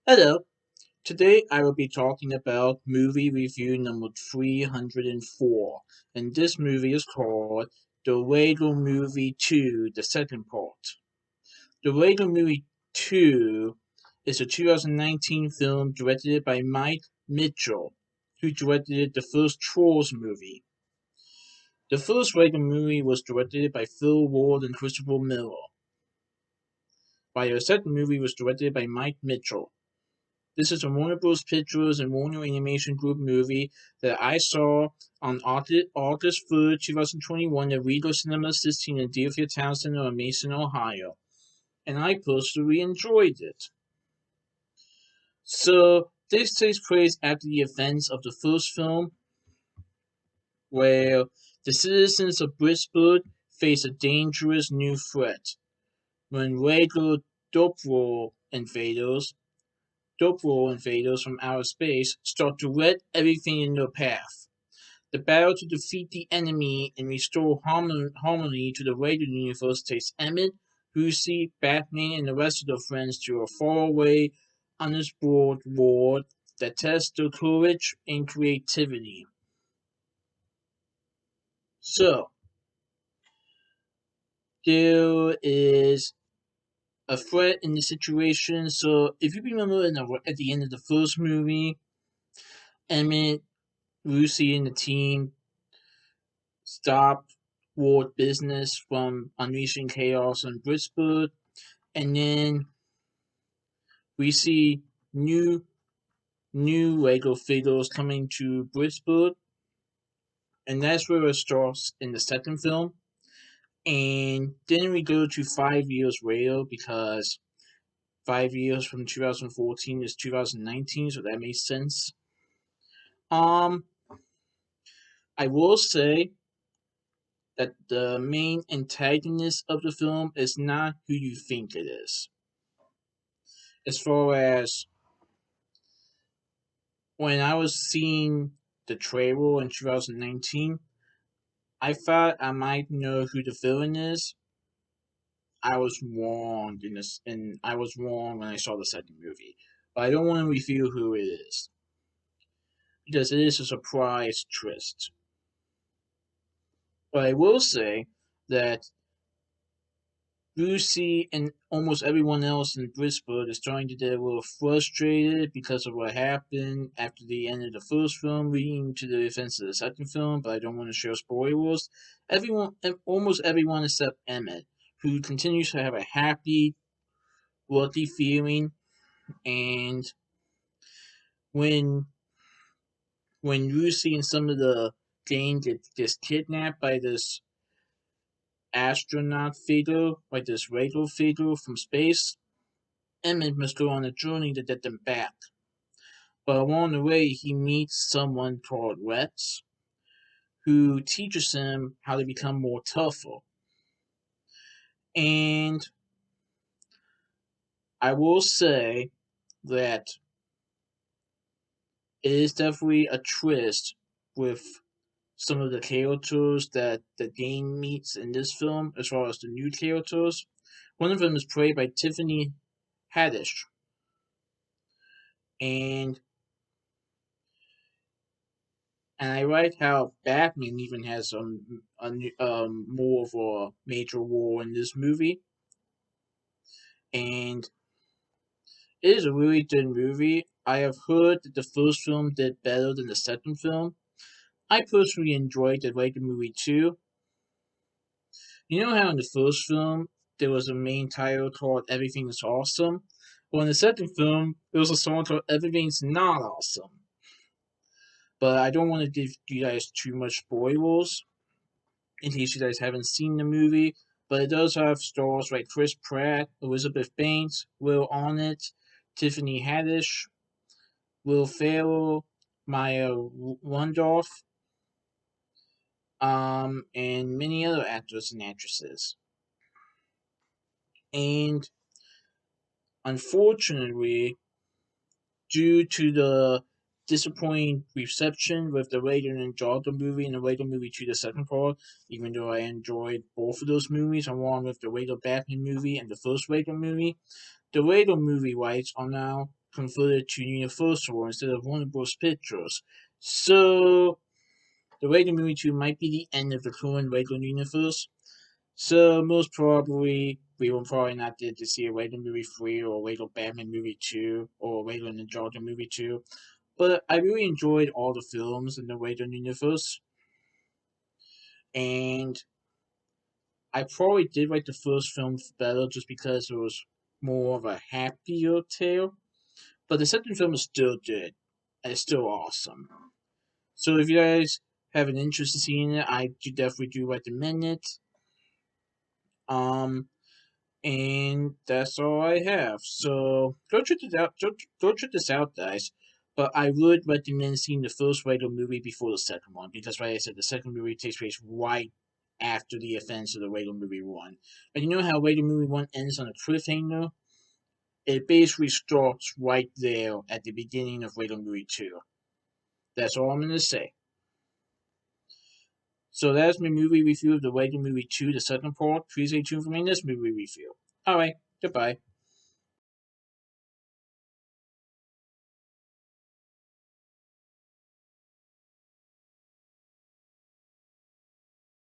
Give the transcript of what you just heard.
Hello, today I will be talking about movie review number 304, and this movie is called The Regal Movie 2, the second part. The Regal Movie 2 is a 2019 film directed by Mike Mitchell, who directed the first Trolls movie. The first Regal movie was directed by Phil Lord and Christopher Miller, while the second movie was directed by Mike Mitchell. This is a Warner Bros. Pictures and Warner Animation Group movie that I saw on August 3rd, 2021 at Regal Cinema 16 in Deerfield Town Center in Mason, Ohio. And I personally enjoyed it. So, this takes place after the events of the first film, where the citizens of Brisbane face a dangerous new threat when regular Doppler invaders from outer space start to wreck everything in their path. The battle to defeat the enemy and restore harmony to the Radiant universe takes Emmett, Lucy, Batman, and the rest of their friends to a faraway, unexplored world that tests their courage and creativity. So, there is a threat in the situation. So, if you remember at the end of the first movie, Emmett, Lucy, and the team stop world business from unleashing chaos on Brisbane, and then we see new Lego figures coming to Brisbane, and that's where it starts in the second film. And then we go to 5 years later because 5 years from 2014 is 2019, so that makes sense. Um, I will say that the main antagonist of the film is not who you think it is. As far as when I was seeing the trailer in 2019, I thought I might know who the villain is. I was wrong in this, and I was wrong when I saw the second movie. But I don't want to reveal who it is because it is a surprise twist. But I will say that Lucy and almost everyone else in Brisbane is starting to get a little frustrated because of what happened after the end of the first film, leading to the events of the second film. But I don't want to share spoilers. Almost everyone except Emmett, who continues to have a happy, lucky feeling, and when Lucy and some of the gang gets kidnapped by this astronaut figure, like this Regal figure from space, Emmett must go on a journey to get them back. But along the way, he meets someone called Rex, who teaches him how to become more tougher. And I will say that it is definitely a twist with some of the characters that the game meets in this film, as well as the new characters. One of them is played by Tiffany Haddish, and I like how Batman even has more of a major role in this movie, and it is a really good movie. I have heard that the first film did better than the second film. I personally enjoyed the Lego Movie too. You know how in the first film there was a main title called Everything is Awesome? Well, in the second film, there was a song called Everything's Not Awesome. But I don't want to give you guys too much spoilers in case you guys haven't seen the movie. But it does have stars like Chris Pratt, Elizabeth Banks, Will Arnett, Tiffany Haddish, Will Ferrell, Maya Rudolph, and many other actors and actresses. And unfortunately, due to the disappointing reception with the Raiden and Jordan movie and the Raiden movie 2, the second part, even though I enjoyed both of those movies along with the Raiden Batman movie and the first Raiden movie, the Raiden movie rights are now converted to Universal instead of Warner Bros. Pictures. So the Regal movie 2 might be the end of the current Regal universe. So most probably we will probably not get to see a Regal movie 3 or a Regal Batman movie 2 or a Regal Ninjago movie 2. But I really enjoyed all the films in the Regal universe. And I probably did like the first film better just because it was more of a happier tale. But the second film is still good. And it's still awesome. So if you guys have an interest in seeing it, I do definitely do recommend it. Um, and that's all I have. So go check this out. Go check this out, guys. But I would recommend seeing the first Regal movie before the second one because, like I said, the second movie takes place right after the events of the Regal movie one. And you know how Regal movie one ends on a cliffhanger? It basically starts right there at the beginning of Regal movie two. That's all I'm gonna say. So that's my movie review of the Regal movie two, the second part. Please stay tuned for my next movie review. Alright, goodbye.